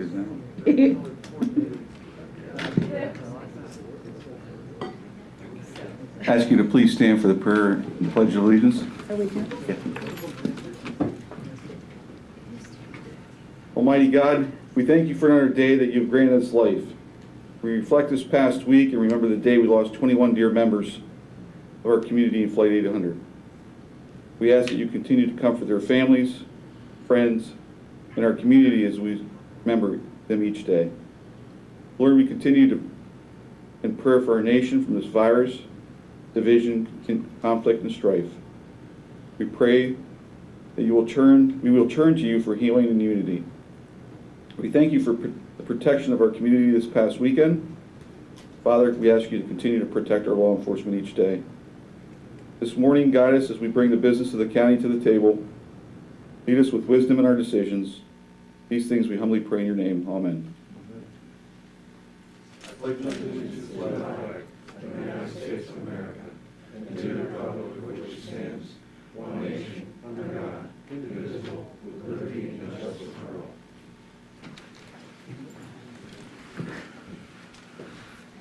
is now. Ask you to please stand for the prayer and pledge of allegiance. Are we good? Yeah. Almighty God, we thank you for another day that you've granted us life. We reflect this past week and remember the day we lost 21 dear members of our community in Flight 800. We ask that you continue to comfort their families, friends, and our community as we remember them each day. Lord, we continue to in prayer for our nation from this virus, division, conflict, and strife. We pray that we will turn to you for healing and unity. We thank you for the protection of our community this past weekend. Father, we ask you to continue to protect our law enforcement each day. This morning, guide us as we bring the business of the county to the table. Lead us with wisdom in our decisions. These things we humbly pray in your name. Amen. I pledge allegiance to the flag of the United States of America and to the republic for which it stands, one nation, under God, indivisible, with liberty and justice for all.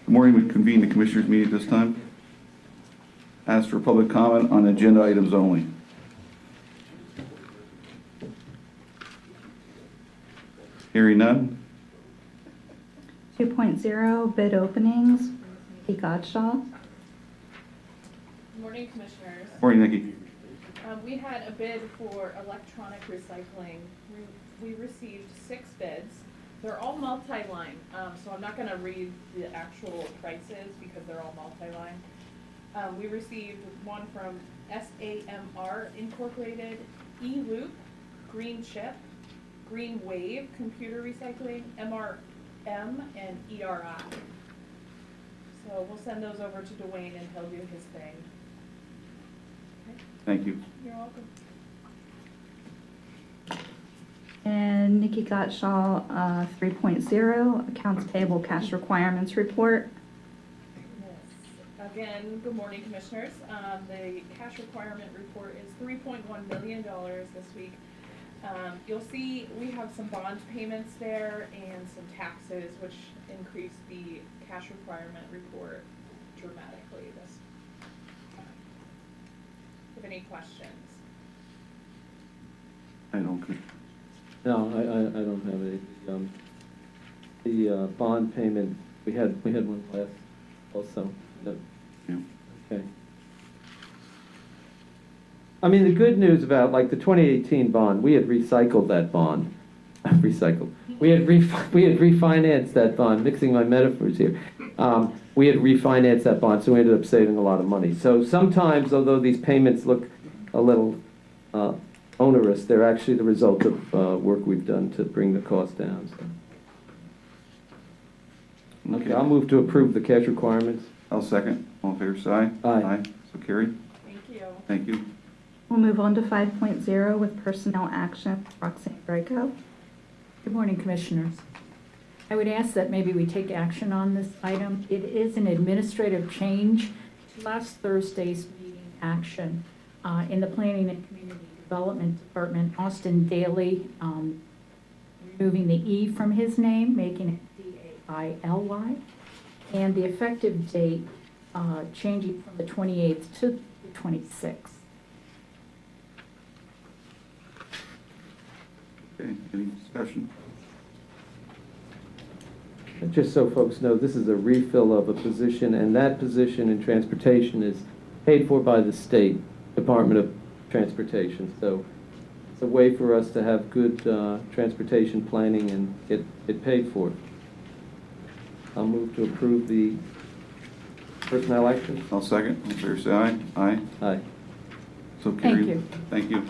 Good morning. We convene the Commissioners' meeting at this time. Ask for public comment on agenda items only. Hearing none. 2.0 bid openings. Nikki Godshaw. Good morning, Commissioners. Morning, Nikki. We had a bid for electronic recycling. We received 6 bids. They're all multi-line, so I'm not going to read the actual prices because they're all multi-line. We received one from SAMR Incorporated, E-Loop, Green Chip, Green Wave Computer Recycling, MRM, and ERI. So we'll send those over to Dwayne and he'll do his thing. Okay. Thank you. You're welcome. And Nikki Godshaw, 3.0 accounts payable cash requirements report. Yes. Again, good morning, Commissioners. The cash requirement report is $3.1 million this week. You'll see we have some bond payments there and some taxes, which increased the cash requirement report dramatically. Have any questions? I don't. No, I don't have any. The bond payment, we had one last also. Yep. Yeah. Okay. I mean, the good news about, like, the 2018 bond, we had recycled that bond. Recycled. We had refinanced that bond, mixing my metaphors here. We had refinanced that bond, so we ended up saving a lot of money. So sometimes, although these payments look a little onerous, they're actually the result of work we've done to bring the cost down. So. Okay, I'll move to approve the cash requirements. I'll second. All in favor, say aye. Aye. So carried. Thank you. Thank you. We'll move on to 5.0 with personnel action. Roxanne Draco. Good morning, Commissioners. I would ask that maybe we take action on this item. It is an administrative change to last Thursday's meeting action in the Planning and Community Development Department. Austin Daly removing the E from his name, making it D-A-I-L-Y, and the effective date changing from the 28th to the 26th. Okay, any discussion? Just so folks know, this is a refill of a position, and that position in transportation is paid for by the State Department of Transportation. So it's a way for us to have good transportation planning and get paid for it. I'll move to approve the personnel action. I'll second. All in favor, say aye. Aye. Aye. So carried. Thank you. Thank you.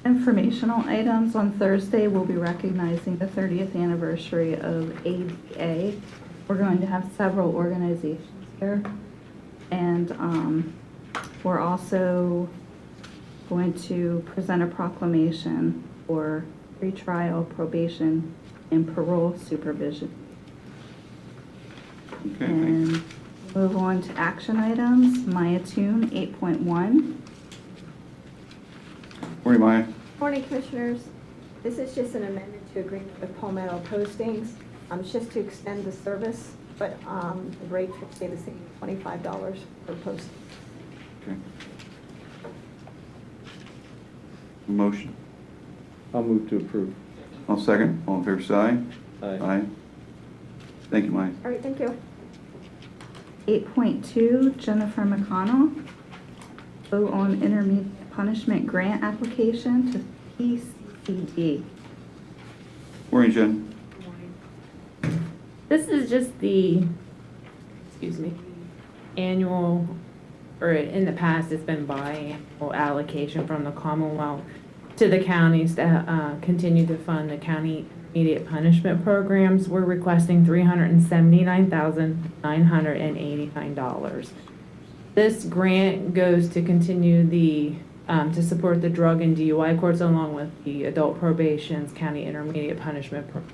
Informational items. On Thursday, we'll be recognizing the 30th anniversary of ADA. We're going to have several organizations here. And we're also going to present a proclamation for pretrial, probation, and parole supervision. Okay, And thanks. move on to action items. Maya Toon, 8.1. Morning, Maya. Morning, Commissioners. This is just an amendment to agreement with Palmetto Postings. It's just to extend the service, but the rate would stay the same, $25 per post. Okay. Motion. I'll move to approve. I'll second. All in favor, say aye. Aye. Thank you, Mike. All right, thank you. 8.2, Jennifer McConnell. Vote on intermediate punishment grant application to PCD. Morning, Jen. This is just the, annual, or in the past, it's been biannual allocation from the Commonwealth to the counties to continue to fund the county immediate punishment programs. We're requesting $379,989. This grant goes to continue the, to support the drug and DUI courts along with the adult probation's county intermediate punishment program.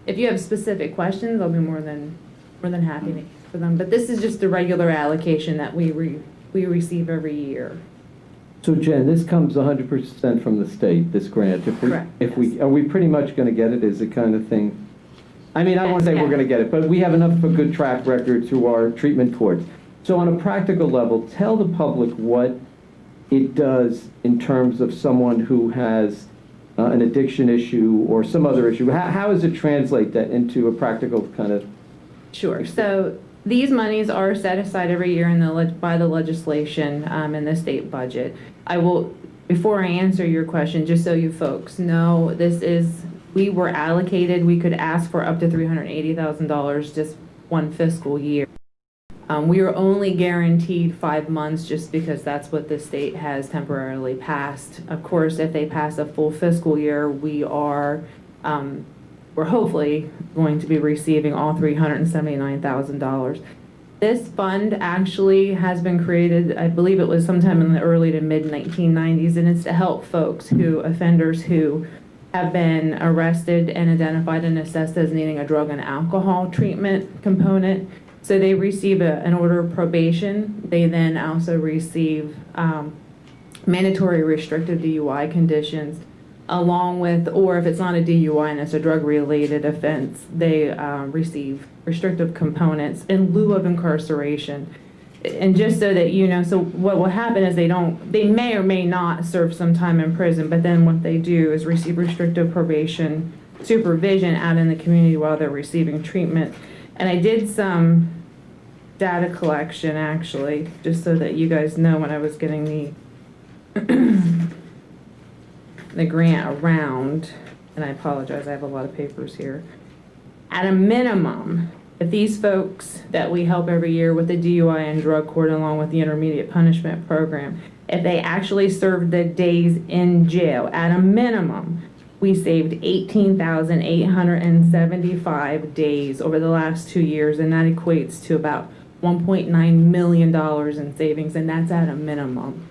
If you have specific questions, I'll be more than happy to answer them. But this is just the regular allocation that we receive every year. So Jen, this comes 100% from the state, this grant. Correct, Are we pretty much going to get it? Is it kind of thing? I mean, I don't want to say Yeah. we're going to get it, but we have enough of a good track record through our treatment courts. So on a practical level, tell the public what it does in terms of someone who has an addiction issue or some other issue. How does it translate that into a practical kind of? Sure. So these monies are set aside every year by the legislation in the state budget. I will, before I answer your question, just so you folks know, we were allocated, we could ask for up to $380,000 just one fiscal year. We are only guaranteed 5 months just because that's what the state has temporarily passed. Of course, if they pass a full fiscal year, we're hopefully going to be receiving all $379,000. This fund actually has been created, I believe it was sometime in the early to mid 1990s, and it's to help offenders who have been arrested and identified and assessed as needing a drug and alcohol treatment component. So they receive an order of probation. They then also receive mandatory restrictive DUI conditions, along with, or if it's not a DUI and it's a drug-related offense, they receive restrictive components in lieu of incarceration. And just so that you know, so what will happen is they may or may not serve some time in prison, but then what they do is receive restrictive probation supervision out in the community while they're receiving treatment. And I did some data collection, actually, just so that you guys know when I was getting the grant around, and I apologize, I have a lot of papers here. At a minimum, if these folks that we help every year with the DUI and drug court along with the intermediate punishment program, if they actually served the days in jail, at a minimum, we saved 18,875 days over the last 2 years, and that equates to about $1.9 million in savings, and that's at a minimum.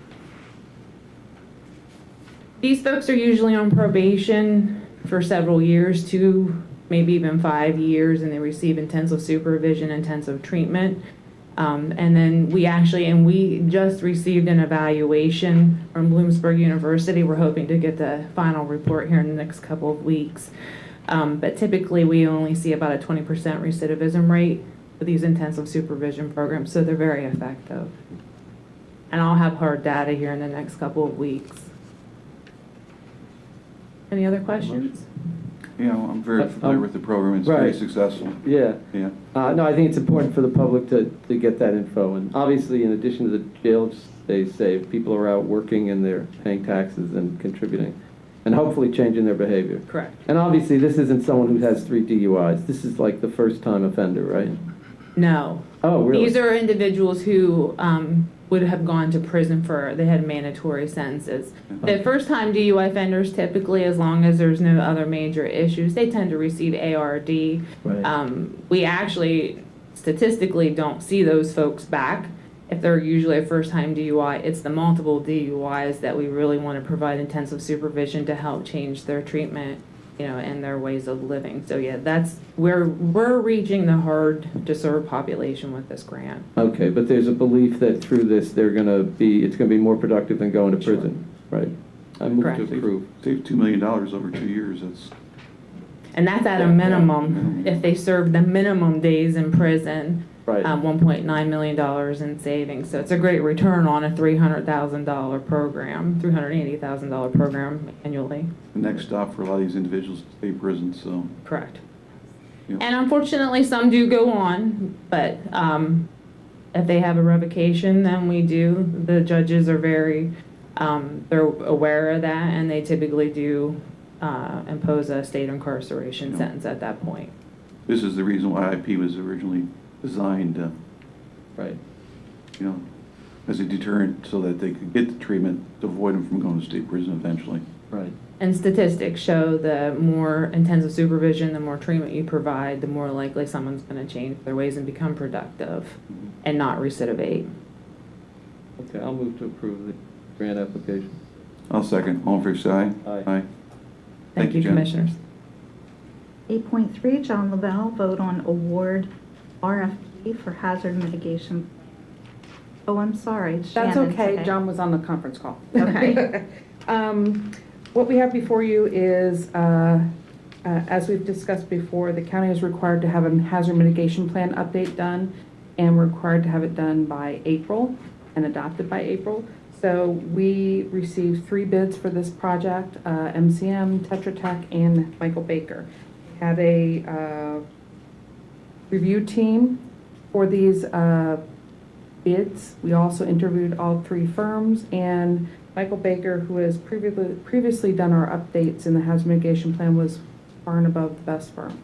These folks are usually on probation for several years, 2, maybe even 5 years, and they receive intensive supervision, intensive treatment. And then we just received an evaluation from Bloomsburg University. We're hoping to get the final report here in the next couple of weeks. But typically we only see about a 20% recidivism rate for these intensive supervision programs, so they're very effective. And I'll have hard data here in the next couple of weeks. Any other questions? Yeah, I'm very familiar with the program. It's very Right. successful. Yeah. Yeah. No, I think it's important for the public to get that info. And obviously, in addition to the jail days saved, people are out working and they're paying taxes and contributing and hopefully changing their behavior. Correct. And obviously, this isn't someone who has 3 DUIs. This is like the first-time offender, right? No. Oh, really? These are individuals who would have gone to prison they had mandatory sentences. The first-time DUI offenders, typically, as long as there's no other major issues, they tend to receive ARD. Right. We actually statistically don't see those folks back. If they're usually a first-time DUI, it's the multiple DUIs that we really want to provide intensive supervision to help change their treatment, and their ways of living. So yeah, we're reaching the hard-to-serve population with this grant. Okay, but there's a belief that through this, it's going to be more productive than going to prison, right? I move to Correct. approve. Save $2 million over 2 years, that's, And that's at a Yeah. minimum. If they serve the minimum days in prison, Right. $1.9 million in savings. So it's a great return on a $300,000 program, $380,000 program annually. the next stop for a lot of these individuals to stay in prison, so. Correct. Yeah. And unfortunately, some do go on, but if they have a revocation, then we do. The judges are very, they're aware of that, and they typically do impose a state incarceration Yeah. sentence at that point. This is the reason why IP was originally designed, Right. as a deterrent so that they could get the treatment to avoid them from going to state prison eventually. Right. And statistics show the more intensive supervision, the more treatment you provide, the more likely someone's going to change their ways and become productive and not recidivate. Okay, I'll move to approve the grant application. I'll second. All in favor, say aye. Aye. Thank you, Jen. Commissioners. 8.3, John Lavelle, vote on award RFP for hazard mitigation. Oh, I'm sorry. That's Shannon okay, today. John was on the conference call. Okay. What we have before you is, as we've discussed before, the county is required to have a hazard mitigation plan update done, and we're required to have it done by April and adopted by April. So we received 3 bids for this project, MCM, Tetra Tech, and Michael Baker. We had a review team for these bids. We also interviewed all 3 firms, and Michael Baker, who has previously done our updates in the hazard mitigation plan, was far and above the best firm.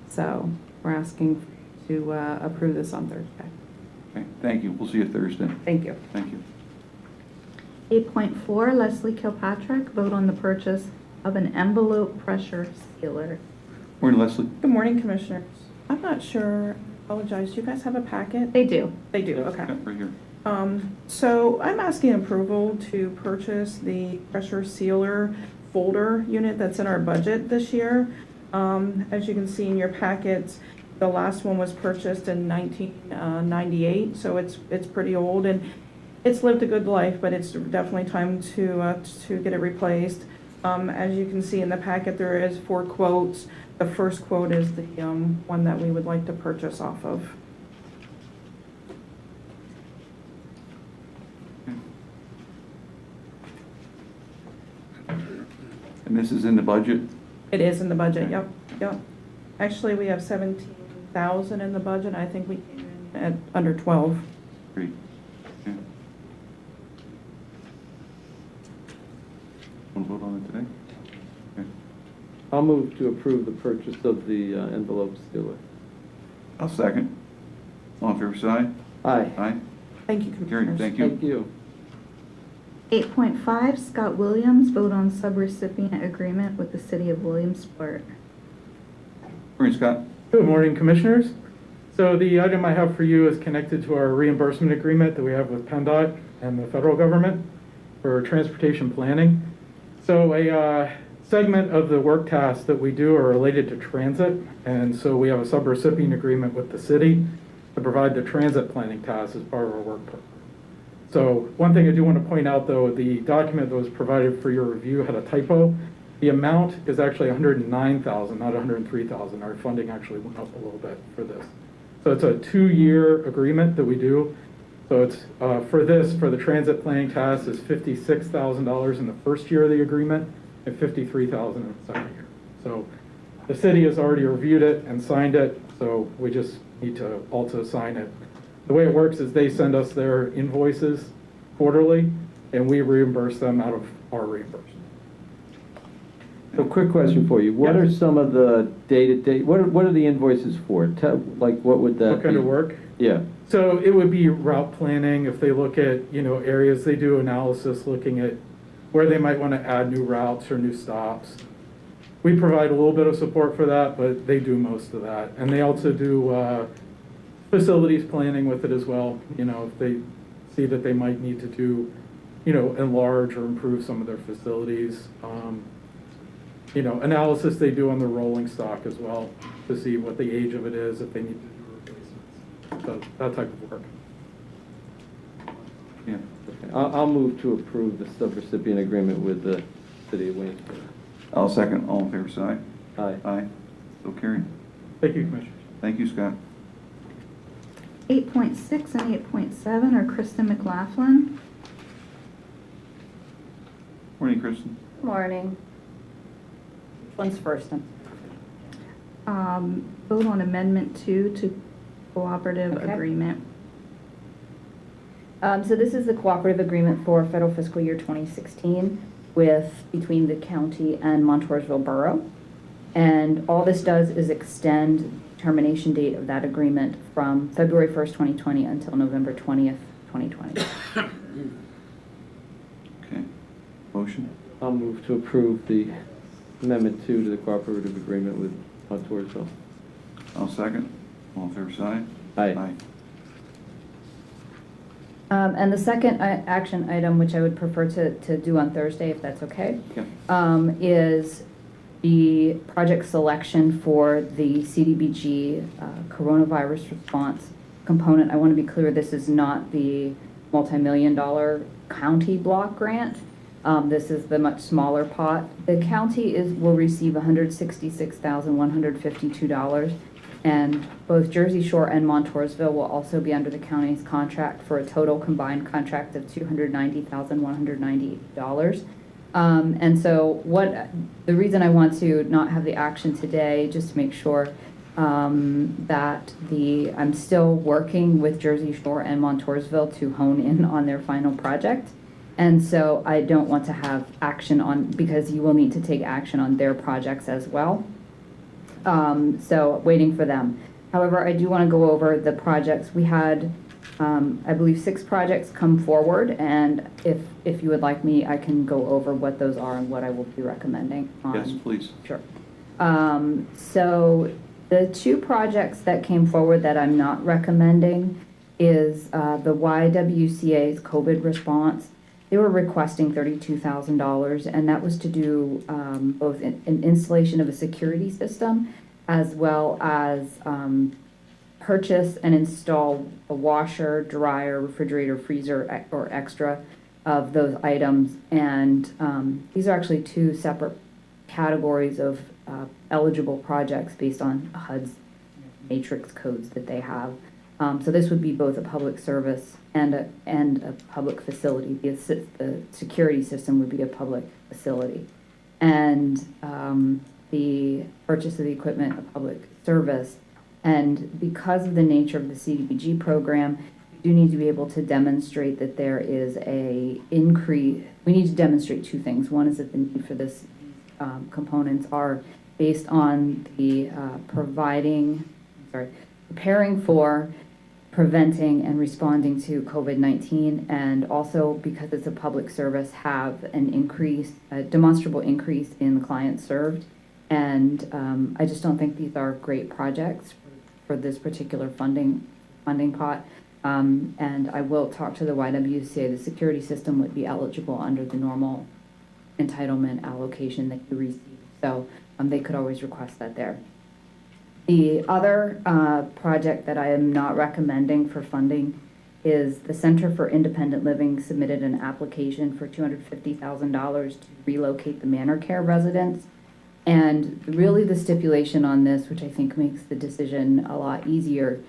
So we're asking to approve this on Thursday. Okay, thank you. We'll see you Thursday. Thank you. Thank you. 8.4, Leslie Kilpatrick, vote on the purchase of an envelope pressure sealer. Morning, Leslie. Good morning, Commissioners. I'm not sure, apologize, do you guys have a packet? They do. They do, okay. Yeah, right here. So I'm asking approval to purchase the pressure sealer folder unit that's in our budget this year. As you can see in your packets, the last one was purchased in 1998, so it's pretty old, and it's lived a good life, but it's definitely time to get it replaced. As you can see in the packet, there is 4 quotes. The first quote is the one that we would like to purchase off of. And this is in the budget? It is in the budget, Okay. yep. Actually, we have 17,000 in the budget. I think we came in at under 12. Great. Okay. Want to vote on it today? Okay. I'll move to approve the purchase of the envelope sealer. I'll second. All in favor, say aye. Aye. Thank Aye. you, Carried. Commissioners. Thank you. Thank you. 8.5, Scott Williams, vote on subrecipient agreement with the city of Williamsport. Morning, Scott. Good morning, Commissioners. So the item I have for you is connected to our reimbursement agreement that we have with PennDOT and the federal government for transportation planning. So a segment of the work tasks that we do are related to transit, and so we have a subrecipient agreement with the city to provide the transit planning tasks as part of our work program. So one thing I do want to point out, though, the document that was provided for your review had a typo. The amount is actually $109,000, not $103,000. Our funding actually went up a little bit for this. So it's a 2-year agreement that we do. So it's for the transit planning task is $56,000 in the first year of the agreement and $53,000 in the second year. So the city has already reviewed it and signed it, so we just need to also sign it. The way it works is they send us their invoices quarterly, and we reimburse them out of our reimbursement. So quick question for you. What Yes. are some of the day-to-day, what are the invoices for? Like, what would that be? What kind of work? Yeah. So it would be route planning. If they look at, areas, they do analysis looking at where they might want to add new routes or new stops. We provide a little bit of support for that, but they do most of that. And they also do facilities planning with it as well. If they see that they might need to do, enlarge or improve some of their facilities. Analysis they do on the rolling stock as well to see what the age of it is, if they need to do replacements. So that type of work. Yeah. Okay. I'll move to approve the subrecipient agreement with the city of Waynesboro. I'll second. All in favor, say aye. Aye. Aye. So carried. Thank you, Commissioners. Thank you, Scott. 8.6 and 8.7 are Kristen McLaughlin. Morning, Kristen. Morning. Which one's first? Vote on Amendment 2 to Cooperative Okay. Agreement. So this is the cooperative agreement for federal fiscal year 2016 between the county and Montoursville Borough. And all this does is extend the termination date of that agreement from February 1st, 2020 until November 20th, 2020. Okay. Motion? I'll move to approve the Amendment 2 to the cooperative agreement with Montoursville. I'll second. All in favor, say aye. Aye. And the second action item, which I would prefer to do on Thursday, if that's okay, Yeah. is the project selection for the Cdbg coronavirus response component. I want to be clear, this is not the multi-million-dollar county block grant. This is the much smaller pot. The county will receive $166,152, and both Jersey Shore and Montoursville will also be under the county's contract for a total combined contract of $290,198. And so the reason I want to not have the action today, just to make sure that I'm still working with Jersey Shore and Montoursville to hone in on their final project. And so I don't want to have action because you will need to take action on their projects as well. So waiting for them. However, I do want to go over the projects. We had, I believe, 6 projects come forward, and if you would like me, I can go over what those are and what I will be recommending on. Yes, please. Sure. So the 2 projects that came forward that I'm not recommending is the YWCA's COVID response. They were requesting $32,000, and that was to do both an installation of a security system as well as purchase and install a washer, dryer, refrigerator, freezer, or extra of those items. And these are actually 2 separate categories of eligible projects based on HUD's matrix codes that they have. So this would be both a public service and a public facility. The security system would be a public facility. And the purchase of the equipment, a public service. And because of the nature of the Cdbg program, we do need to be able to demonstrate that there is a increase. We need to demonstrate 2 things. One is that the need for this components are based on the preparing for, preventing, and responding to COVID-19, and also because it's a public service, have a demonstrable increase in the clients served. And I just don't think these are great projects for this particular funding pot. And I will talk to the YWCA. The security system would be eligible under the normal entitlement allocation that you receive. So they could always request that there. The other project that I am not recommending for funding is the Center for Independent Living submitted an application for $250,000 to relocate the Manor care residents. And really the stipulation on this, which I think makes the decision a lot easier,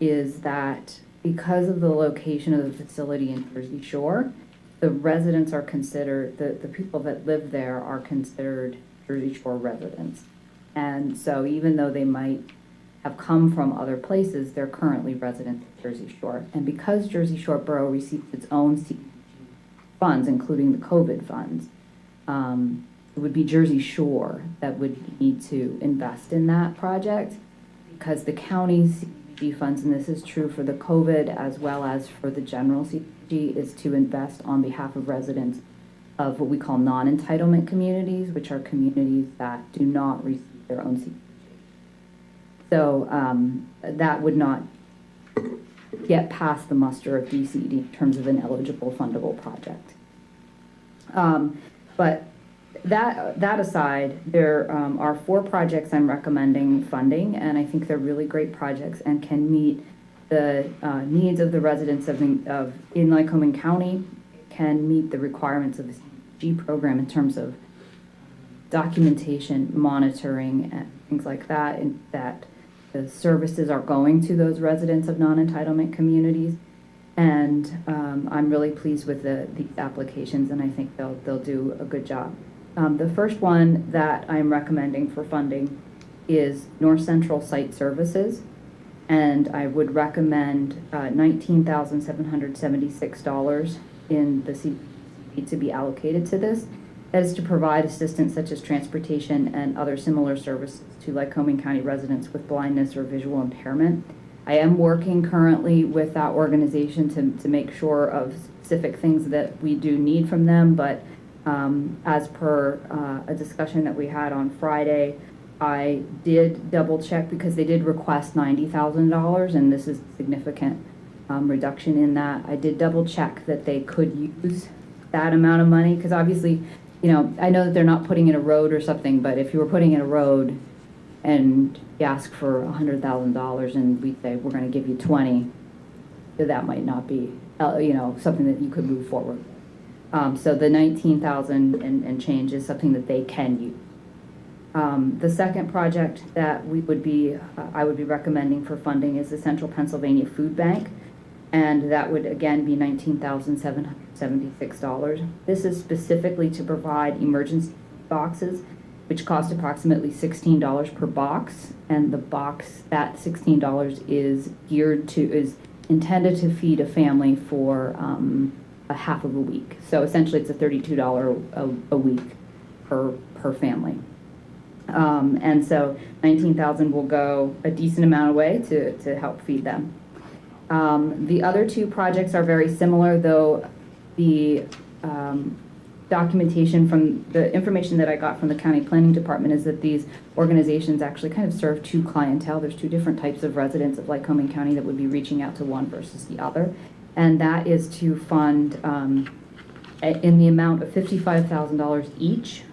is that because of the location of the facility in Jersey Shore, the residents are considered, the people that live there are considered Jersey Shore residents. And so even though they might have come from other places, they're currently residents of Jersey Shore. And because Jersey Shore Borough receives its own CDBG funds, including the COVID funds, it would be Jersey Shore that would need to invest in that project, because the county's CDBG funds, and this is true for the COVID as well as for the general CDBG, is to invest on behalf of residents of what we call non-entitlement communities, which are communities that do not receive their own CDBG. So that would not get past the muster of DCD in terms of an eligible fundable project. But that aside, there are 4 projects I'm recommending funding, and I think they're really great projects and can meet the needs of the residents in Lycoming County, can meet the requirements of the CDBG program in terms of documentation, monitoring, and things like that, and that the services are going to those residents of non-entitlement communities. And I'm really pleased with the applications, and I think they'll do a good job. The first one that I'm recommending for funding is North Central Site Services, and I would recommend $19,776 in the CDBG to be allocated to this, as to provide assistance such as transportation and other similar services to Lycoming County residents with blindness or visual impairment. I am working currently with that organization to make sure of specific things that we do need from them, but as per a discussion that we had on Friday, I did double check because they did request $90,000, and this is a significant reduction in that. I did double check that they could use that amount of money, because obviously, you know, I know that they're not putting in a road or something, but if you were putting in a road and you ask for $100,000 and we say we're going to give you 20, that might not be, you know, something that you could move forward. So the 19,000 and change is something that they can use. The second project that I would be recommending for funding is the Central Pennsylvania Food Bank, and that would again be $19,776. This is specifically to provide emergency boxes, which cost approximately $16 per box, and the box, that $16 is intended to feed a family for a half of a week. So essentially it's a $32 a week per family. And so 19,000 will go a decent amount away to help feed them. The other two projects are very similar, though the documentation from the information that I got from the county planning department is that these organizations actually kind of serve two clientele. There's two different types of residents of Lycoming County that would be reaching out to one versus the other. And that is to fund in the amount of $55,000 each,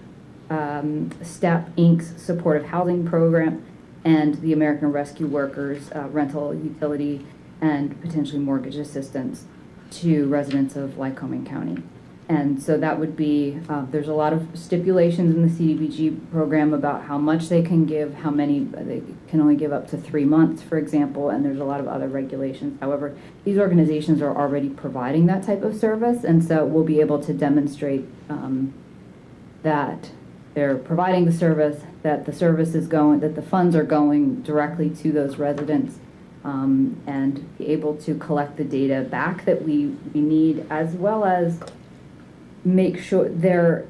STEP Inc.'s supportive housing program and the American Rescue Workers rental utility and potentially mortgage assistance to residents of Lycoming County. And so that would be, there's a lot of stipulations in the CDBG program about how much they can give, how many, they can only give up to 3 months, for example, and there's a lot of other regulations. However, these organizations are already providing that type of service, and so we'll be able to demonstrate that they're providing the service, that the service is going, that the funds are going directly to those residents, and be able to collect the data back that we need, as well as make sure they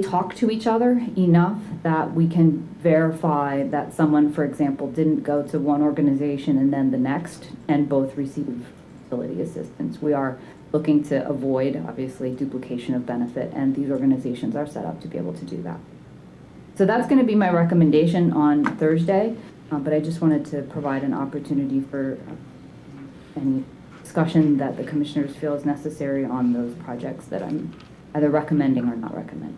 talk to each other enough that we can verify that someone, for example, didn't go to one organization and then the next and both receive utility assistance. We are looking to avoid, obviously, duplication of benefit, and these organizations are set up to be able to do that. So that's going to be my recommendation on Thursday, but I just wanted to provide an opportunity for any discussion that the commissioners feel is necessary on those projects that I'm either recommending or not recommending.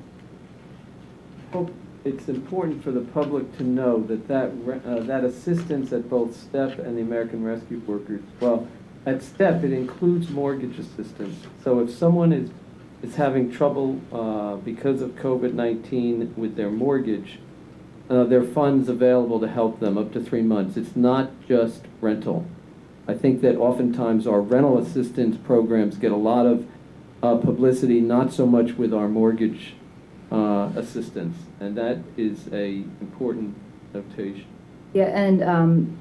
Well, it's important for the public to know that assistance at both STEP and the American Rescue Workers, well, at STEP it includes mortgage assistance. So if someone is having trouble because of COVID-19 with their mortgage, there are funds available to help them up to 3 months. It's not just rental. I think that oftentimes our rental assistance programs get a lot of publicity, not so much with our mortgage assistance, and that is a important notation. Yeah, and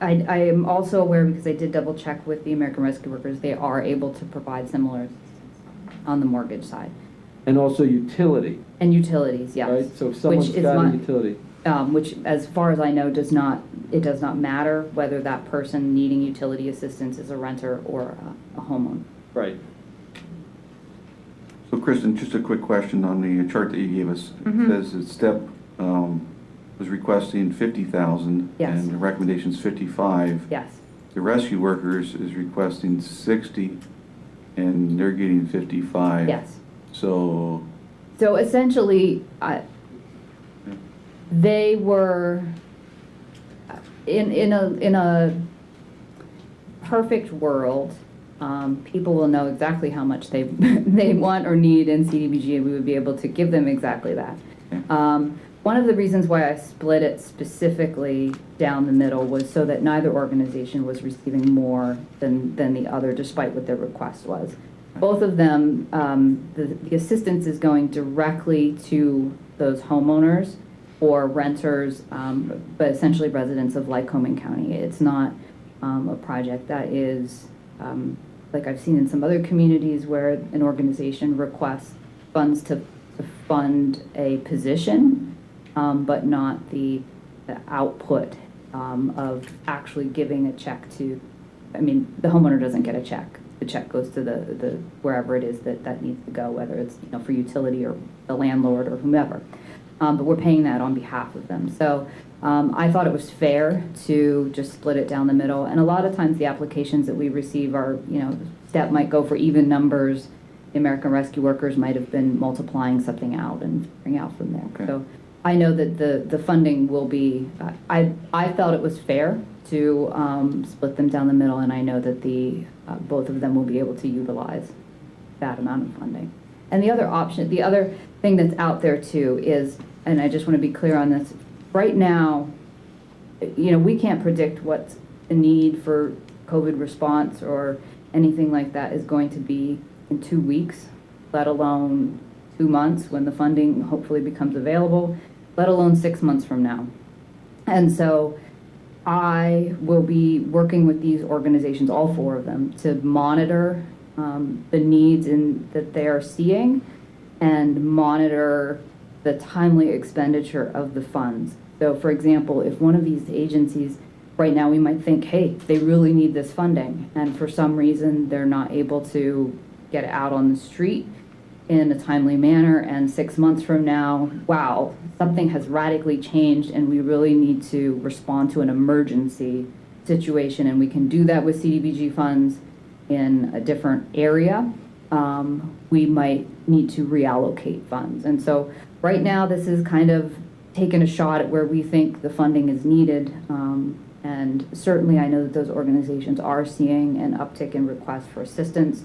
I am also aware, because I did double check with the American Rescue Workers, they are able to provide similar assistance on the mortgage side. And also utility. And utilities, yes. Right, so if someone's got a utility. Which, as far as I know, does not matter whether that person needing utility assistance is a renter or a homeowner. Right. So Kristen, just a quick question on the chart that you gave us. It says that STEP was requesting 50,000 Yes. and the recommendation is 55. Yes. The rescue workers is requesting 60 and they're getting 55. Yes. So essentially, they were in a perfect world, people will know exactly how much they they want or need in CDBG, and we would be able to give them exactly that. One of the reasons why I split it specifically down the middle was so that neither organization was receiving more than the other, despite what their request was. Both of them, the assistance is going directly to those homeowners or renters, but essentially residents of Lycoming County. It's not a project that is, like I've seen in some other communities where an organization requests funds to fund a position, but not the output of actually giving a check to, I mean, the homeowner doesn't get a check. The check goes to the wherever it is that needs to go, whether it's, you know, for utility or the landlord or whomever. But we're paying that on behalf of them. So I thought it was fair to just split it down the middle. And a lot of times the applications that we receive are, you know, STEP might go for even numbers. The American Rescue Workers might have been multiplying something out and figuring out from there. Okay. So I know that the funding will be, I felt it was fair to split them down the middle, and I know that both of them will be able to utilize that amount of funding. And the other option, the other thing that's out there too is, and I just want to be clear on this, right now, you know, we can't predict what the need for COVID response or anything like that is going to be in 2 weeks, let alone 2 months when the funding hopefully becomes available, let alone 6 months from now. And so I will be working with these organizations, all four of them, to monitor the needs that they are seeing and monitor the timely expenditure of the funds. So for example, if one of these agencies, right now we might think, hey, they really need this funding, and for some reason they're not able to get it out on the street in a timely manner, and 6 months from now, wow, something has radically changed and we really need to respond to an emergency situation, and we can do that with CDBG funds in a different area, we might need to reallocate funds. And so right now this is kind of taking a shot at where we think the funding is needed, and certainly I know that those organizations are seeing an uptick in requests for assistance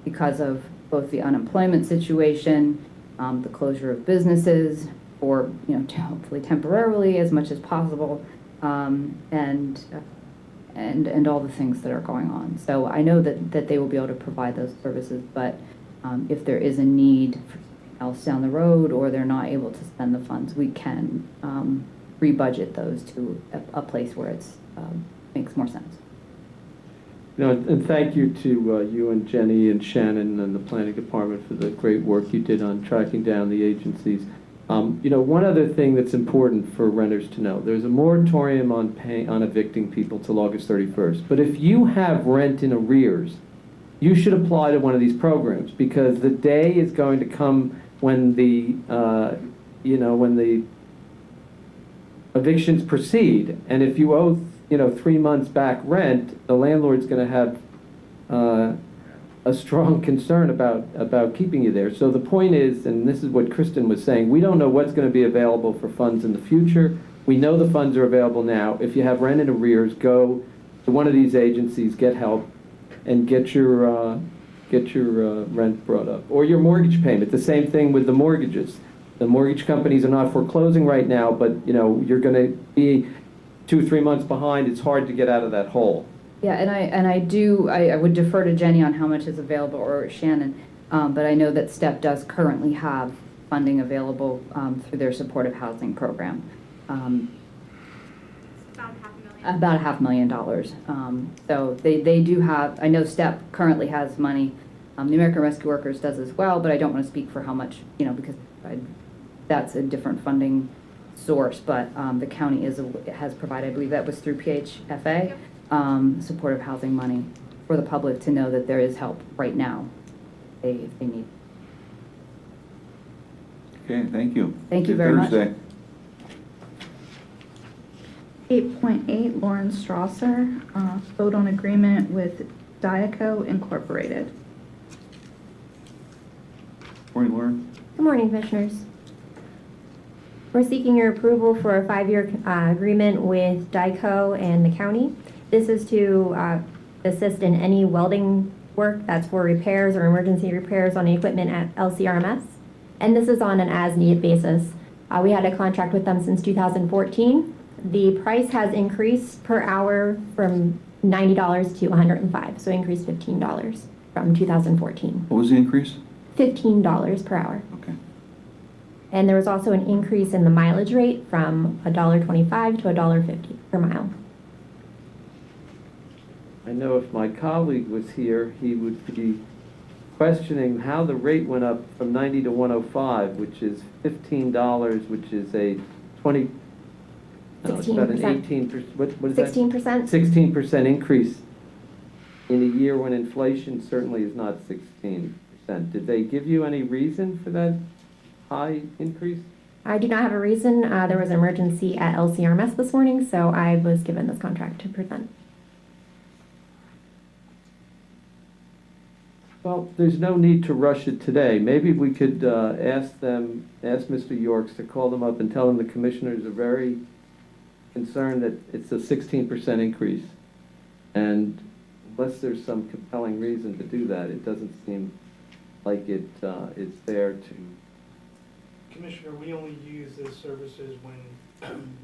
because of both the unemployment situation, the closure of businesses, or, you know, hopefully temporarily as much as possible, and all the things that are going on. So I know that they will be able to provide those services, but if there is a need for something else down the road, or they're not able to spend the funds, we can rebudget those to a place where it's makes more sense. You know, and thank you to you and Jenny and Shannon and the planning department for the great work you did on tracking down the agencies. You know, one other thing that's important for renters to know, there's a moratorium on evicting people till August 31st. But if you have rent in arrears, you should apply to one of these programs, because the day is going to come when the, when the evictions proceed, and if you owe 3 months back rent, the landlord's going to have a strong concern about keeping you there. So the point is, and this is what Kristen was saying, we don't know what's going to be available for funds in the future. We know the funds are available now. If you have rent in arrears, go to one of these agencies, get help, and get your rent brought up, or your mortgage payment. The same thing with the mortgages. The mortgage companies are not foreclosing right now, but you're going to be 2-3 months behind. It's hard to get out of that hole. Yeah, I would defer to Jenny on how much is available, or Shannon, but I know that STEP does currently have funding available through their supportive housing program. About $500,000. So they do have, I know STEP currently has money. The American Rescue Workers does as well, but I don't want to speak for how much, because that's a different funding source, but the county has provided, I believe that was through PHFA, supportive housing money for the public to know that there is help right now if they need. Okay, thank you. Thank you very much. Thursday. 8.8, Lauren Strasser, vote on agreement with Diaco Incorporated. Morning, Lauren. Good morning, Commissioners. We're seeking your approval for a 5-year agreement with DICO and the county. This is to assist in any welding work that's for repairs or emergency repairs on the equipment at LCRMS. And this is on an as-needed basis. We had a contract with them since 2014. The price has increased per hour from $90 to $105, so increased $15 from 2014. What was the increase? $15 per hour. Okay. And there was also an increase in the mileage rate from $1.25 to $1.50 per mile. I know if my colleague was here, he would be questioning how the rate went up from 90 to 105, which is $15, which is a 20, it's about an 18%, what is that? 16%? 16% increase in a year when inflation certainly is not 16%. Did they give you any reason for that high increase? I do not have a reason. There was an emergency at LCRMS this morning, so I was given this contract to present. Well, there's no need to rush it today. Maybe we could ask Mr. Yorks to call them up and tell them the commissioners are very concerned that it's a 16% increase. And unless there's some compelling reason to do that, it doesn't seem like it is there to. Commissioner, we only use those services when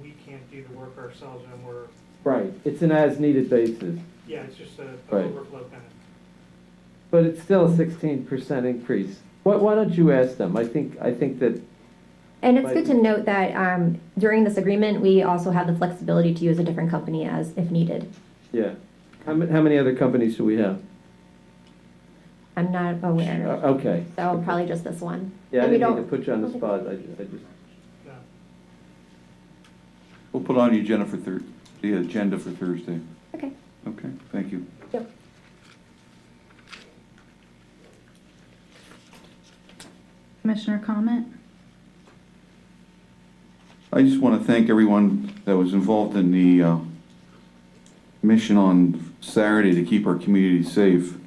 we can't do the work ourselves and we're. Right, it's an as-needed basis. Yeah, it's just a Right. overflow kind of. But it's still a 16% increase. Why don't you ask them? I think that. And it's good to note that during this agreement, we also have the flexibility to use a different company as if needed. Yeah. How many other companies do we have? I'm not aware. Okay. So probably just this one. Yeah, I And we didn't mean don't- to put you on the spot. I just. No. We'll put on the agenda for Thursday. Okay. Okay, thank you. Yep. Commissioner comment? I just want to thank everyone that was involved in the mission on Saturday to keep our community safe.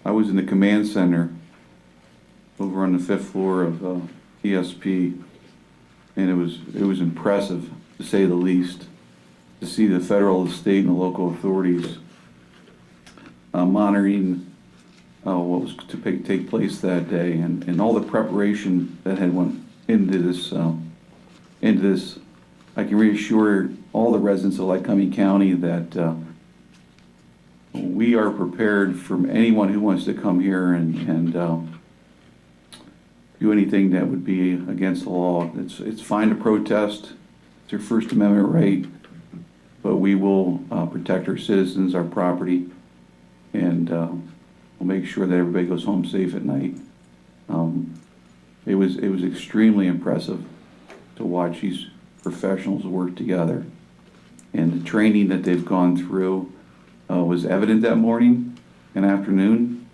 I was in the command center over on the 5th floor of ESP, and it was impressive, to say the least, to see the federal, the state, and the local authorities monitoring what was to take place that day, and all the preparation that had went into this. I can reassure all the residents of Lycoming County that we are prepared for anyone who wants to come here and do anything that would be against the law. It's fine to protest. It's your First Amendment right, but we will protect our citizens, our property, and we'll make sure that everybody goes home safe at night. It was extremely impressive to watch these professionals work together, and the training that they've gone through was evident that morning and afternoon,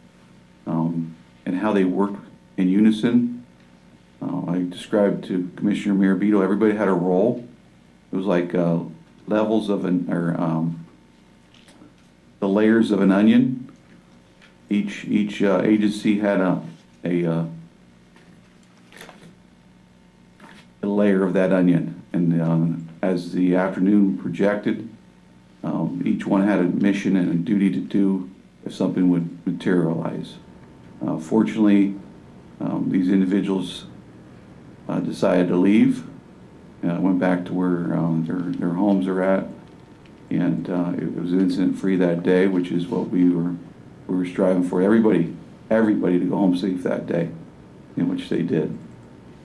and how they worked in unison. I described to Commissioner Mirabito, everybody had a role. It was like levels of the layers of an onion. Each agency had a layer of that onion, and as the afternoon projected, each one had a mission and a duty to do if something would materialize. Fortunately, these individuals decided to leave, went back to where their homes are at, and it was incident-free that day, which is what we were striving for. Everybody to go home safe that day, in which they did.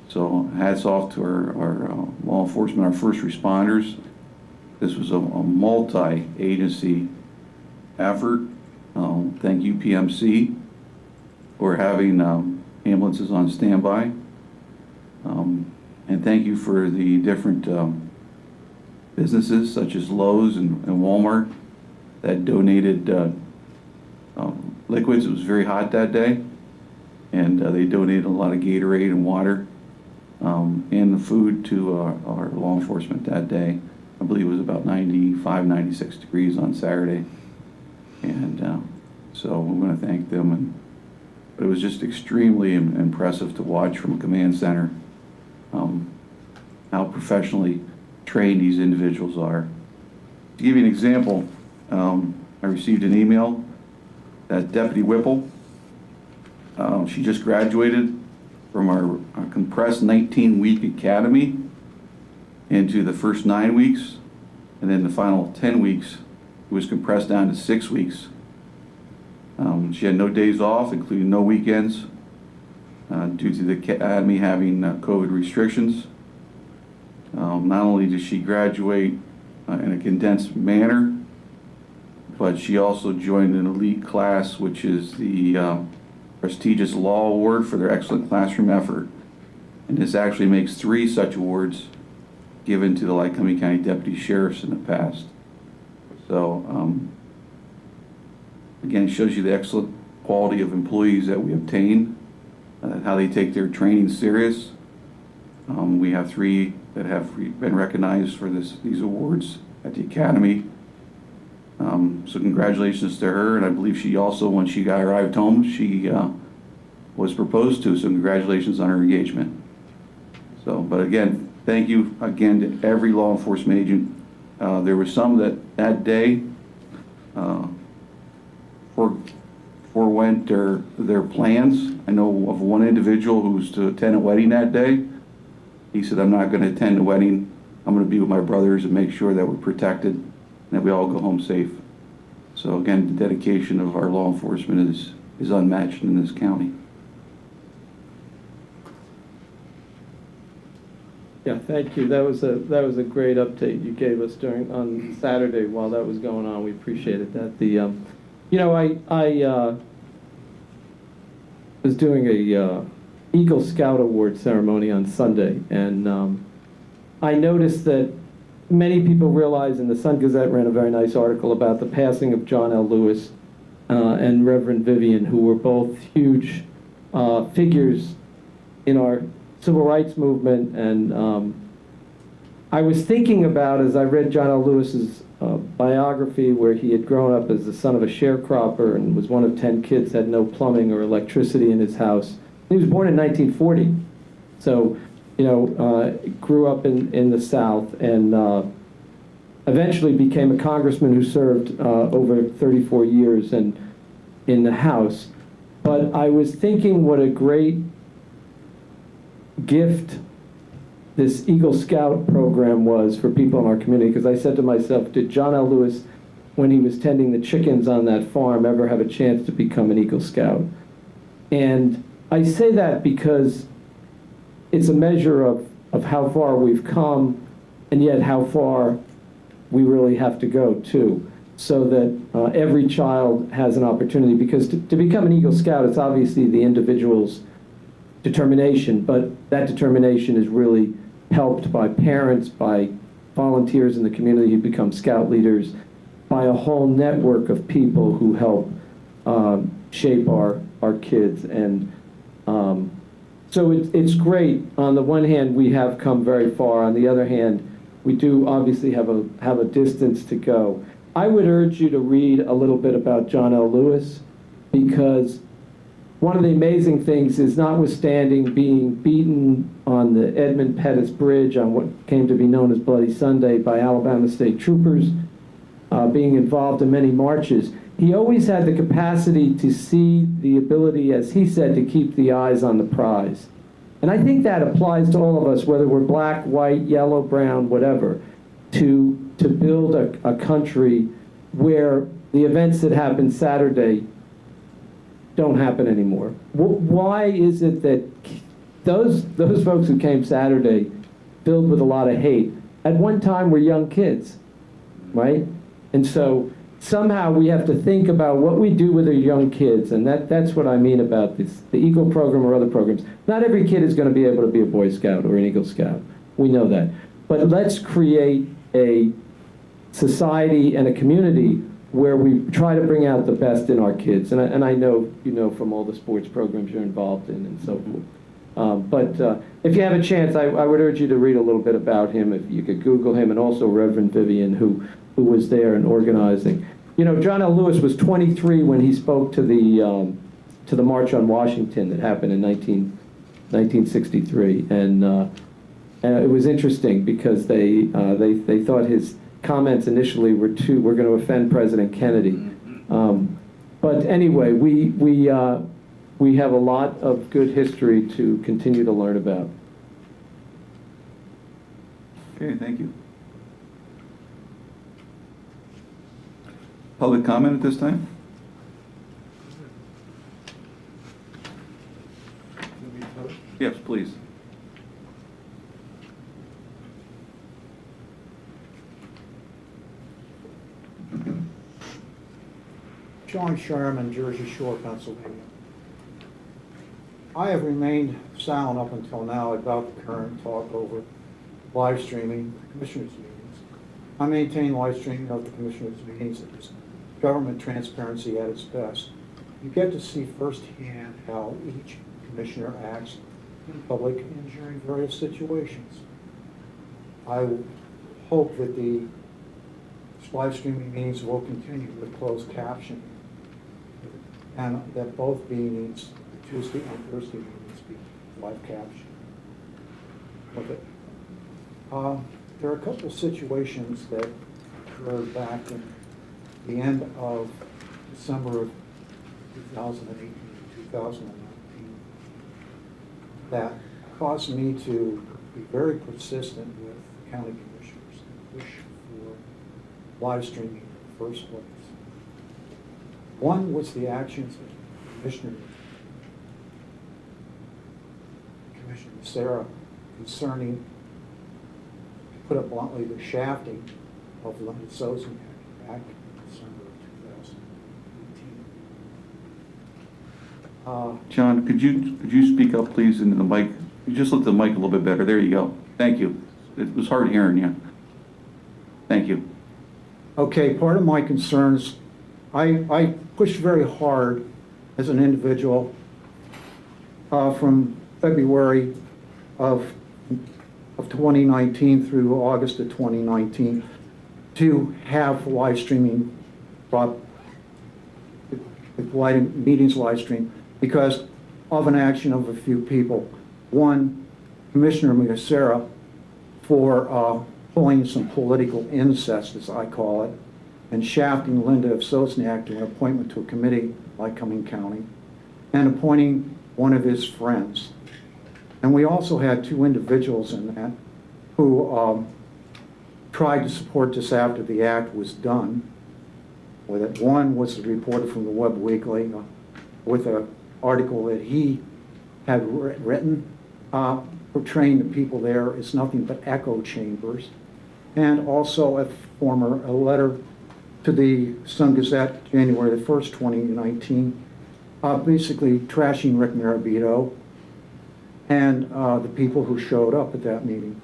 So hats off to our law enforcement, our first responders. This was a multi-agency effort. Thank you, PMC, for having ambulances on standby. And thank you for the different businesses such as Lowe's and Walmart that donated liquids. It was very hot that day, and they donated a lot of Gatorade and water and the food to our law enforcement that day. I believe it was about 95, 96 degrees on Saturday, and so we want to thank them. But it was just extremely impressive to watch from a command center how professionally trained these individuals are. To give you an example, I received an email that Deputy Whipple, she just graduated from our compressed 19-week academy into the first 9 weeks, and then the final 10 weeks it was compressed down to 6 weeks. She had no days off, including no weekends, due to the academy having COVID restrictions. Not only did she graduate in a condensed manner, but she also joined an elite class, which is the prestigious Law Award for their excellent classroom effort. And this actually makes 3 such awards given to the Lycoming County Deputy Sheriffs in the past. So, again, it shows you the excellent quality of employees that we obtain, how they take their training serious. We have 3 that have been recognized for these awards at the Academy. So congratulations to her, and I believe she also, when she arrived home, she was proposed to, so congratulations on her engagement. So, but again, thank you again to every law enforcement agent. There were some that day forewent their plans. I know of one individual who was to attend a wedding that day. He said, I'm not going to attend the wedding. I'm going to be with my brothers and make sure that we're protected and that we all go home safe. So again, the dedication of our law enforcement is unmatched in this county. Yeah, thank you. That was a great update you gave us on Saturday while that was going on. We appreciated that. I was doing a Eagle Scout Award ceremony on Sunday, and I noticed that many people realize, and the Sun Gazette ran a very nice article about the passing of John L. Lewis and Reverend Vivian, who were both huge figures in our civil rights movement. And I was thinking about, as I read John L. Lewis's biography, where he had grown up as the son of a sharecropper and was one of 10 kids, had no plumbing or electricity in his house. He was born in 1940, so grew up in the South, and eventually became a congressman who served over 34 years in the House. But I was thinking what a great gift this Eagle Scout program was for people in our community, because I said to myself, did John L. Lewis, when he was tending the chickens on that farm, ever have a chance to become an Eagle Scout? And I say that because it's a measure of how far we've come, and yet how far we really have to go too, so that every child has an opportunity. Because to become an Eagle Scout, it's obviously the individual's determination, but that determination is really helped by parents, by volunteers in the community who become Scout leaders, by a whole network of people who help shape our kids. And so it's great. On the one hand, we have come very far. On the other hand, we do obviously have a distance to go. I would urge you to read a little bit about John L. Lewis, because one of the amazing things is, notwithstanding being beaten on the Edmund Pettus Bridge on what came to be known as Bloody Sunday by Alabama State Troopers, being involved in many marches, he always had the capacity to see the ability, as he said, to keep the eyes on the prize. And I think that applies to all of us, whether we're black, white, yellow, brown, whatever, to build a country where the events that happened Saturday don't happen anymore. Why is it that those folks who came Saturday, filled with a lot of hate, at one time were young kids, right? And so somehow we have to think about what we do with our young kids, and that's what I mean about this, the Eagle program or other programs. Not every kid is going to be able to be a Boy Scout or an Eagle Scout. We know that. But let's create a society and a community where we try to bring out the best in our kids. And I know you know from all the sports programs you're involved in and so forth. But if you have a chance, I would urge you to read a little bit about him. If you could Google him, and also Reverend Vivian, who was there and organizing. You know, John L. Lewis was 23 when he spoke to the March on Washington that happened in 1963, and it was interesting because they thought his comments initially were going to offend President Kennedy, But anyway, we have a lot of good history to continue to learn about. Okay, thank you. Public comment at this time? Yes, please. Sean Sherman, Jersey Shore, Pennsylvania. I have remained silent up until now about the current talk over live streaming the commissioners' meetings. I maintain live streaming of the commissioners' meetings as government transparency at its best. You get to see firsthand how each commissioner acts in public and during various situations. I hope that the live streaming meetings will continue with closed captioning, and that both meetings, Tuesday and Thursday meetings, be live captioned. Okay. There are a couple of situations that occurred back in the end of December of 2018, 2019, that caused me to be very persistent with county commissioners and push for live streaming in the first place. One was the actions of Commissioner Sarah concerning, to put it bluntly, the shafting of Linden back in December of 2018. John, could you speak up, please, into the mic? You just look at the mic a little bit better. There you go. Thank you. It was hard hearing you. Thank you. Okay, part of my concerns, I pushed very hard as an individual from February of 2019 through August of 2019 to have live streaming, meetings live stream, because of an action of a few people. One, Commissioner Sarah, for pulling some political incest, as I call it, and shafting Linda of Sosniak to an appointment to a committee like Lycoming County, and appointing one of his friends. And we also had two individuals in that who tried to support this after the act was done with it. One was a reporter from the Web Weekly with an article that he had written portraying the people there as nothing but echo chambers, and also a letter to the Sun Gazette, January the 1st, 2019, basically trashing Rick Marabito and the people who showed up at that meeting.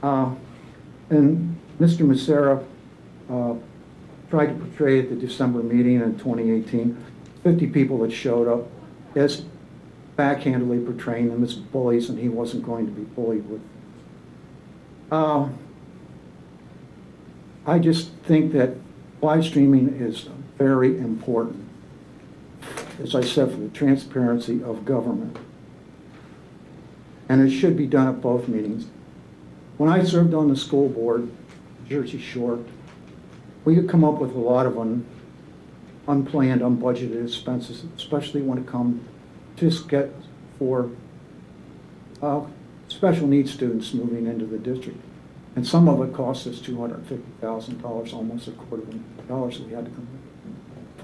And Mr. Macera tried to portray at the December meeting in 2018, 50 people that showed up as backhandedly portraying them as bullies, and he wasn't going to be bullied with. I just think that live streaming is very important, as I said, for the transparency of government. And it should be done at both meetings. When I served on the school board, Jersey Shore, we could come up with a lot of unplanned, unbudgeted expenses, especially when it comes to for special needs students moving into the district. And some of it cost us $250,000, almost $250,000 we had to come up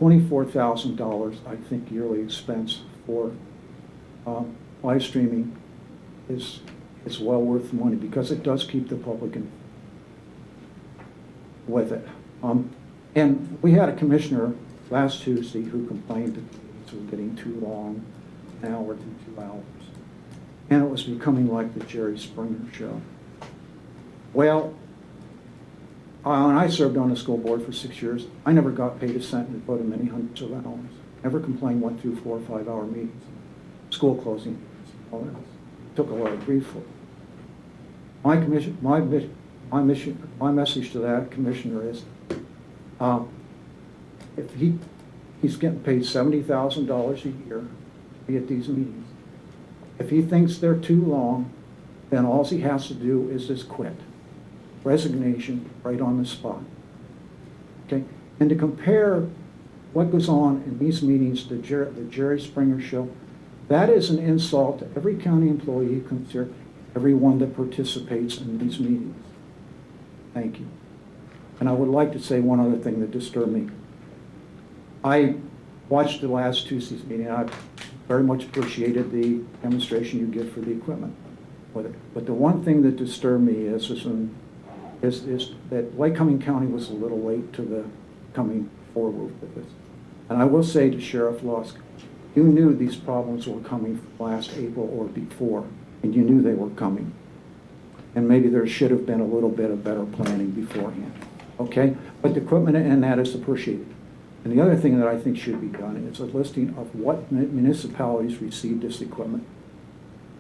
with. $24,000, I think, yearly expense for live streaming is well worth the money, because it does keep the public in with it. And we had a commissioner last Tuesday who complained that the meetings were getting too long, an hour to 2 hours. And it was becoming like the Jerry Springer show. Well, when I served on the school board for 6 years, I never got paid a cent and put in many hundreds of hours. Never complained, went through 4 or 5 hour meetings, school closing meetings, all that. Took a lot of grief for it. My message to that commissioner is, if he's getting paid $70,000 a year to be at these meetings, if he thinks they're too long, then all he has to do is just quit. Resignation right on the spot. Okay? And to compare what goes on in these meetings, the Jerry Springer Show, that is an insult to every county employee, everyone that participates in these meetings. Thank you. And I would like to say one other thing that disturbed me. I watched the last Tuesday's meeting. I very much appreciated the demonstration you did for the equipment. But the one thing that disturbed me is that Lycoming County was a little late to the coming forward with this. And I will say to Sheriff Lusk, you knew these problems were coming last April or before, and you knew they were coming. And maybe there should have been a little bit of better planning beforehand, okay? But the equipment and that is appreciated. And the other thing that I think should be done is a listing of what municipalities received this equipment.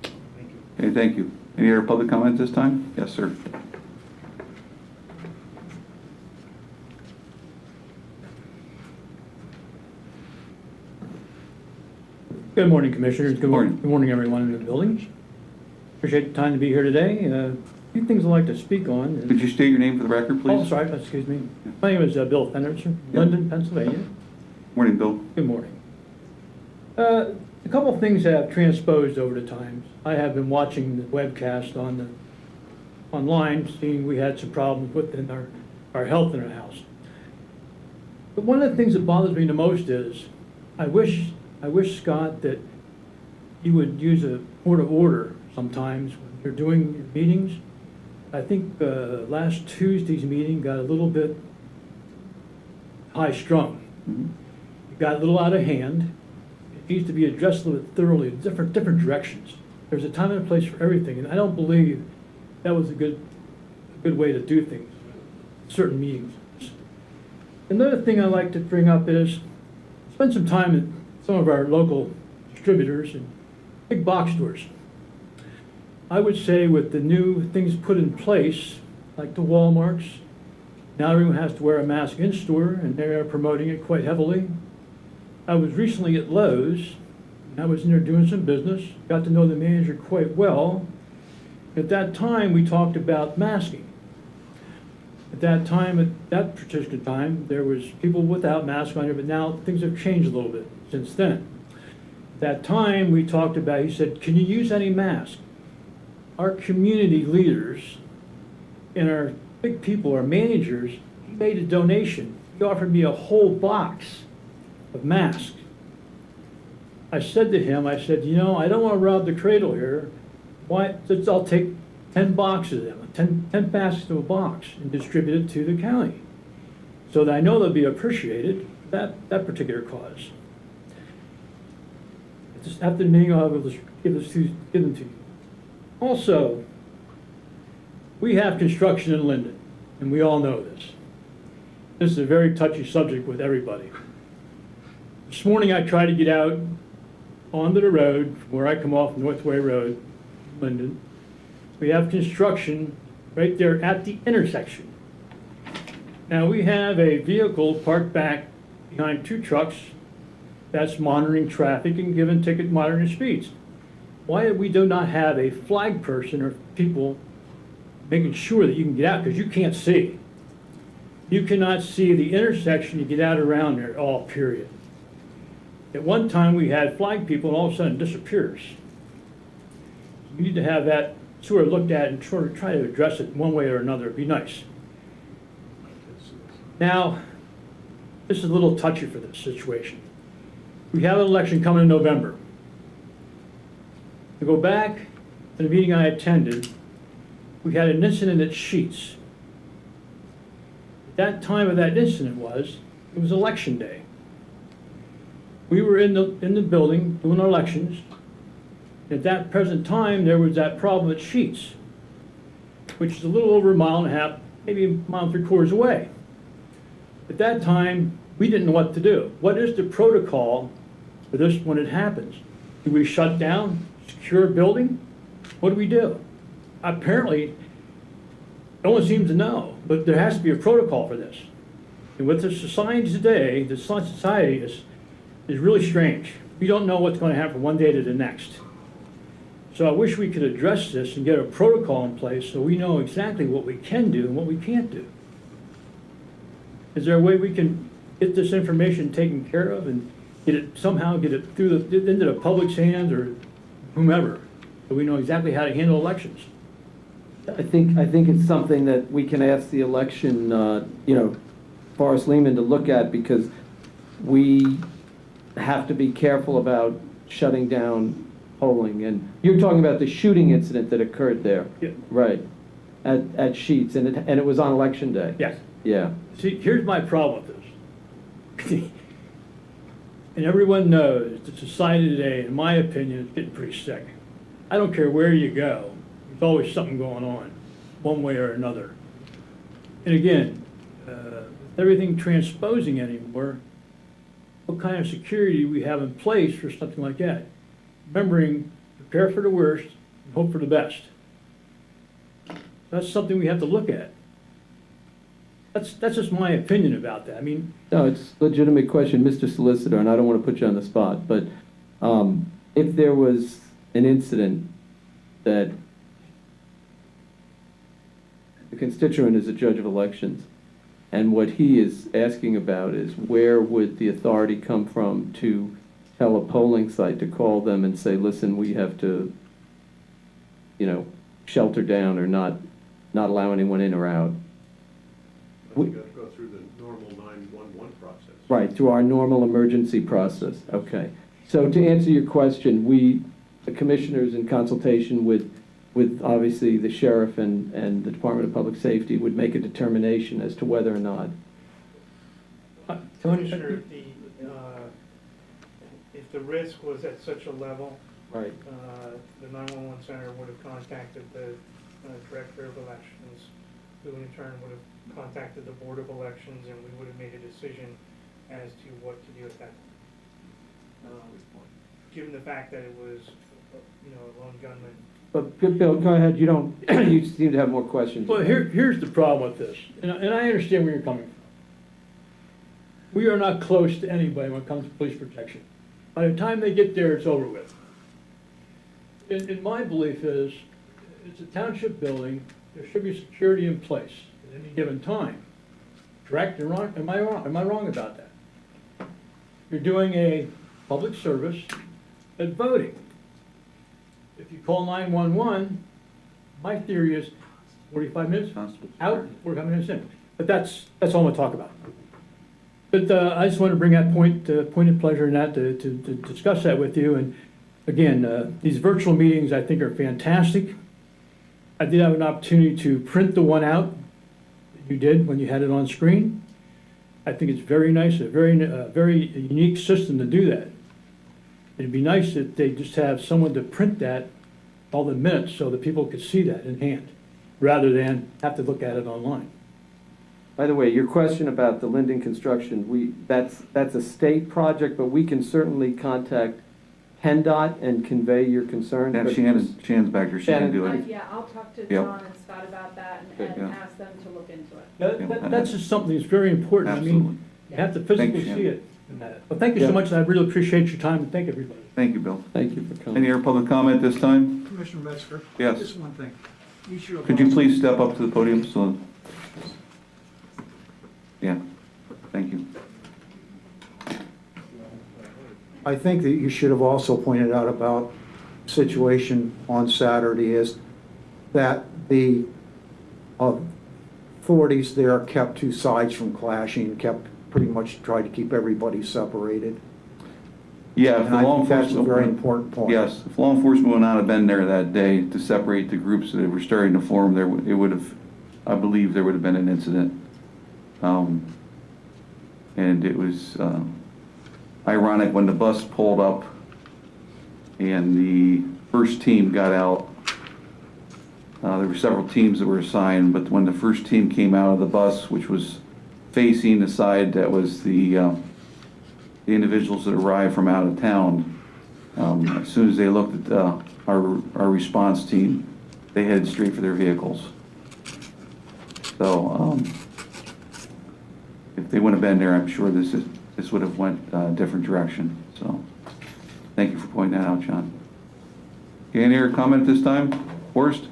Thank you. Okay, thank you. Any other public comment this time? Yes, sir. Good morning, Commissioners. Good Morning. Good morning, everyone in the building. Appreciate the time to be here today. A few things I'd like to speak on. Could you state your name for the record, please? Oh, sorry, excuse me. My name is Bill Fennerson, Linden, Pennsylvania. Morning, Bill. Good morning. A couple of things have transposed over the times. I have been watching the webcast online, seeing we had some problems within our health in our house. But one of the things that bothers me the most is I wish, Scott, that you would use a court of order sometimes when you're doing your meetings. I think last Tuesday's meeting got a little bit high-strung. Mm-hmm. It got a little out of hand. It needs to be addressed a little bit thoroughly in different directions. There's a time and a place for everything, and I don't believe that was a good way to do things, certain meetings. Another thing I like to bring up is spend some time at some of our local distributors and big box stores. I would say with the new things put in place, like the Walmarts, now everyone has to wear a mask in store, and they are promoting it quite heavily. I was recently at Lowe's, and I was in there doing some business, got to know the manager quite well. At that time, we talked about masking. At that particular time, there was people without masks on there, but now things have changed a little bit since then. At that time, we talked about, he said, can you use any mask? Our community leaders and our big people, our managers, he made a donation. He offered me a whole box of masks. I said to him, I said, you know, I don't want to rob the cradle here. Why? I'll take 10 boxes of them, 10 masks to a box and distribute it to the county. So that I know they'll be appreciated, that particular cause. Just after the meeting, I'll give them to you. Also, we have construction in Linden, and we all know this. This is a very touchy subject with everybody. This morning I tried to get out onto the road from where I come off Northway Road, Linden. We have construction right there at the intersection. Now we have a vehicle parked back behind two trucks that's monitoring traffic and giving ticket monitoring speeds. Why we do not have a flag person or people making sure that you can get out, because you can't see. You cannot see the intersection to get out around there at all, period. At one time we had flag people and all of a sudden it disappears. We need to have that sort of looked at and try to address it one way or another. It'd be nice. Now, this is a little touchy for this situation. We have an election coming in November. To go back to the meeting I attended, we had an incident at Sheets. At that time of that incident it was election day. We were in the building doing our elections. At that present time, there was that problem at Sheets, which is a little over a mile and a half, maybe a mile and 3/4 away. At that time, we didn't know what to do. What is the protocol for this when it happens? Do we shut down, secure a building? What do we do? Apparently, no one seems to know, but there has to be a protocol for this. And with the society today, the society is really strange. We don't know what's going to happen from one day to the next. So I wish we could address this and get a protocol in place so we know exactly what we can do and what we can't do. Is there a way we can get this information taken care of and get it through into the public's hands or whomever, so we know exactly how to handle elections. I think it's something that we can ask the election, Forest Lehman to look at, because we have to be careful about shutting down polling. And you're talking about the shooting incident that occurred there. Yeah. Right, at Sheets, and it was on Election Day. Yes. Yeah. See, here's my problem with this. And everyone knows that society today, in my opinion, is getting pretty sick. I don't care where you go, there's always something going on, one way or another. And again, with everything transposing anymore, what kind of security we have in place for something like that? Remembering, prepare for the worst and hope for the best. That's something we have to look at. That's just my opinion about that. I mean, No, it's a legitimate question, Mr. Solicitor, and I don't want to put you on the spot, but if there was an incident that the constituent is a judge of elections, and what he is asking about is where would the authority come from to tell a polling site to call them and say, listen, we have to, shelter down or not allow anyone in or out? We got to go through the normal 911 process. Right, through our normal emergency process. Okay. So to answer your question, the commissioners in consultation with obviously the sheriff and the Department of Public Safety would make a determination as to whether or not. Commissioner, if the risk was at such a level, Right. The 911 center would have contacted the director of elections, who in turn would have contacted the Board of Elections, and we would have made a decision as to what to do with that. Given the fact that it was, a lone gunman. But Bill, go ahead. You seem to have more questions. well, here's the problem with this, and I understand where you're coming from. We are not close to anybody when it comes to police protection. By the time they get there, it's over with. And my belief is, it's a township building, there should be security in place at any given time. Correct or wrong? Am I wrong? Am I wrong about that? You're doing a public service at voting. If you call 911, my theory is 45 minutes out, 45 minutes in. But that's all I'm gonna talk about. But I just want to bring that point of pleasure in that to discuss that with you. And again, these virtual meetings I think are fantastic. I did have an opportunity to print the one out that you did when you had it on screen. I think it's very nice, a very unique system to do that. It'd be nice if they just have someone to print that, all the minutes, so that people could see that in hand, rather than have to look at it online. By the way, your question about the Linden construction, that's a state project, but we can certainly contact PennDOT and convey your concern. Have Shannon's back there, she can do it. Yeah, I'll talk to Yep. John and Scott about that and Yeah. ask them to look into it. That's just something that's very important. I Absolutely. mean, you have to physically Thanks, see Shannon. it. Well, thank you so Yeah. much, and I really appreciate your time, and thank everybody. Thank you, Bill. Thank you for coming. Any other public comment this time? Commissioner Metzger? Yes. Just one thing. You should have Could you please step up to the podium so? Yeah, thank you. I think that you should have also pointed out about situation on Saturday is that the authorities there kept two sides from clashing, kept pretty much tried to keep everybody separated. Yeah, if And the I law think that's a enforcement. very important point. Yes, if law enforcement would not have been there that day to separate the groups that were starting to form, it would have, I believe there would have been an incident. And it was ironic when the bus pulled up and the first team got out. There were several teams that were assigned, but when the first team came out of the bus, which was facing the side that was the individuals that arrived from out of town, as soon as they looked at our response team, they headed straight for their vehicles. So if they wouldn't have been there, I'm sure this would have went a different direction. So thank you for pointing that out, John. Okay, any other comment this time? Horst?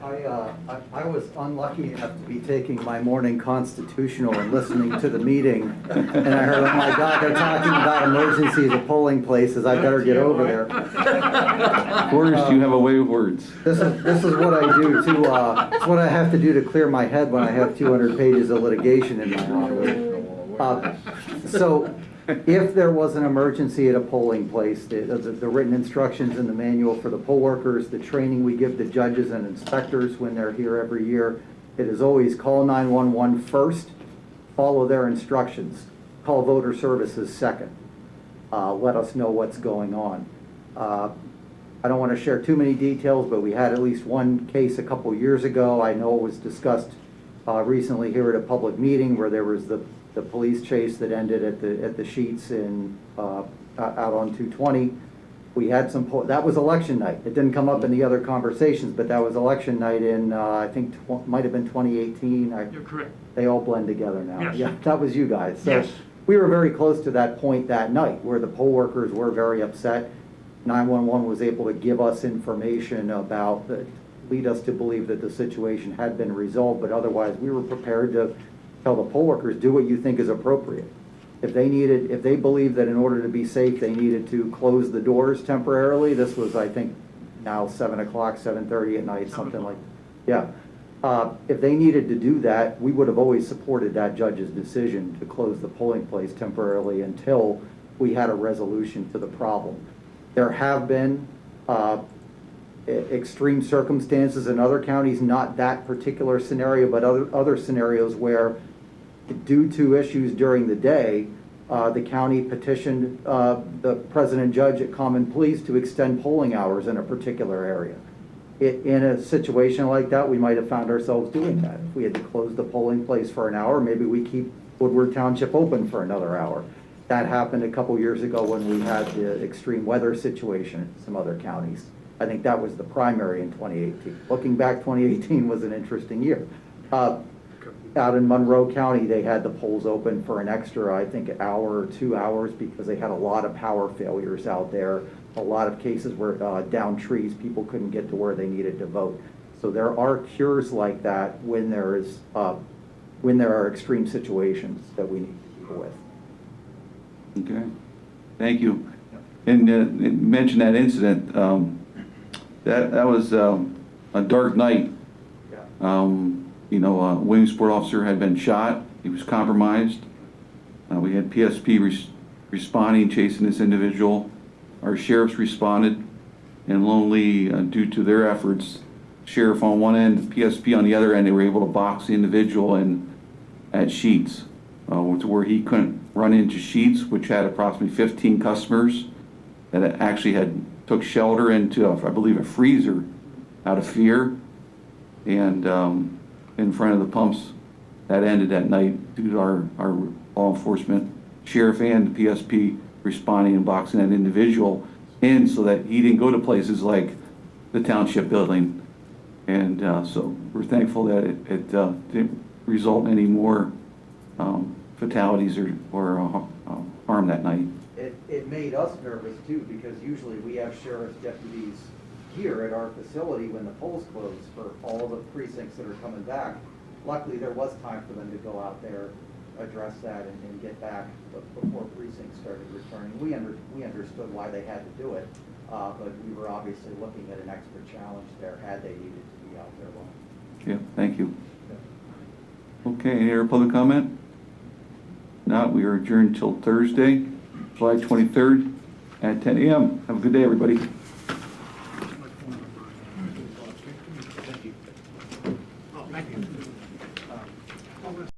I was unlucky enough to be taking my morning constitutional and listening to the meeting, and I heard, oh my God, they're talking about emergencies at polling places, I better get over there. Forrest, you have a way of words. This is what I do to, it's what I have to do to clear my head when I have 200 pages of litigation in my office. So, if there was an emergency at a polling place, the written instructions in the manual for the poll workers, the training we give the judges and inspectors when they're here every year, it is always call 911 first, follow their instructions, call voter services second. Let us know what's going on. I don't want to share too many details, but we had at least one case a couple years ago. I know it was discussed recently here at a public meeting where there was the police chase that ended at the Sheets in out on 220. We had that was election night. It didn't come up in the other conversations, but that was election night in I think might have been 2018. You're correct. They all blend together now. Yes. Yeah, that was you guys. So Yes. we were very close to that point that night where the poll workers were very upset. 911 was able to give us information about that, lead us to believe that the situation had been resolved, but otherwise we were prepared to tell the poll workers, do what you think is appropriate. If they believed that in order to be safe, they needed to close the doors temporarily, this was, I think, now 7 o'clock, 7:30 at night, something like, yeah. If they needed to do that, we would have always supported that judge's decision to close the polling place temporarily until we had a resolution to the problem. There have been extreme circumstances in other counties, not that particular scenario, but other scenarios where, due to issues during the day, the county petitioned the president judge at Common Pleas to extend polling hours in a particular area. In a situation like that, we might have found ourselves doing that. If we had to close the polling place for an hour, maybe we keep Woodward Township open for another hour. That happened a couple years ago when we had the extreme weather situation in some other counties. I think that was the primary in 2018. Looking back, 2018 was an interesting year. Out in Monroe County, they had the polls open for an extra, I think, an hour or 2 hours because they had a lot of power failures out there. A lot of cases were down trees. People couldn't get to where they needed to vote. So there are cures like that when there are extreme situations that we need to deal with. Okay, thank you. And mention that incident. That was a dark night. A Williamsport officer had been shot. He was compromised. We had PSP responding, chasing this individual. Our sheriffs responded, and lonely, due to their efforts, sheriff on one end, PSP on the other end, they were able to box the individual in at Sheets, to where he couldn't run into Sheets, which had approximately 15 customers that actually took shelter into, I believe, a freezer out of fear. And in front of the pumps, that ended that night due to our law enforcement, sheriff and the PSP responding and boxing that individual in so that he didn't go to places like the township building. And so we're thankful that it didn't result in any more fatalities or harm that night. It made us nervous too, because usually we have sheriff's deputies here at our facility when the polls close for all the precincts that are coming back. Luckily, there was time for them to go out there, address that, and get back before precincts started returning. We understood why they had to do it, but we were obviously looking at an extra challenge there had they needed to be out there long. Yeah, thank you. Okay, any other public comment? Not, we are adjourned till Thursday, July 23rd at 10 a.m. Have a good day, everybody.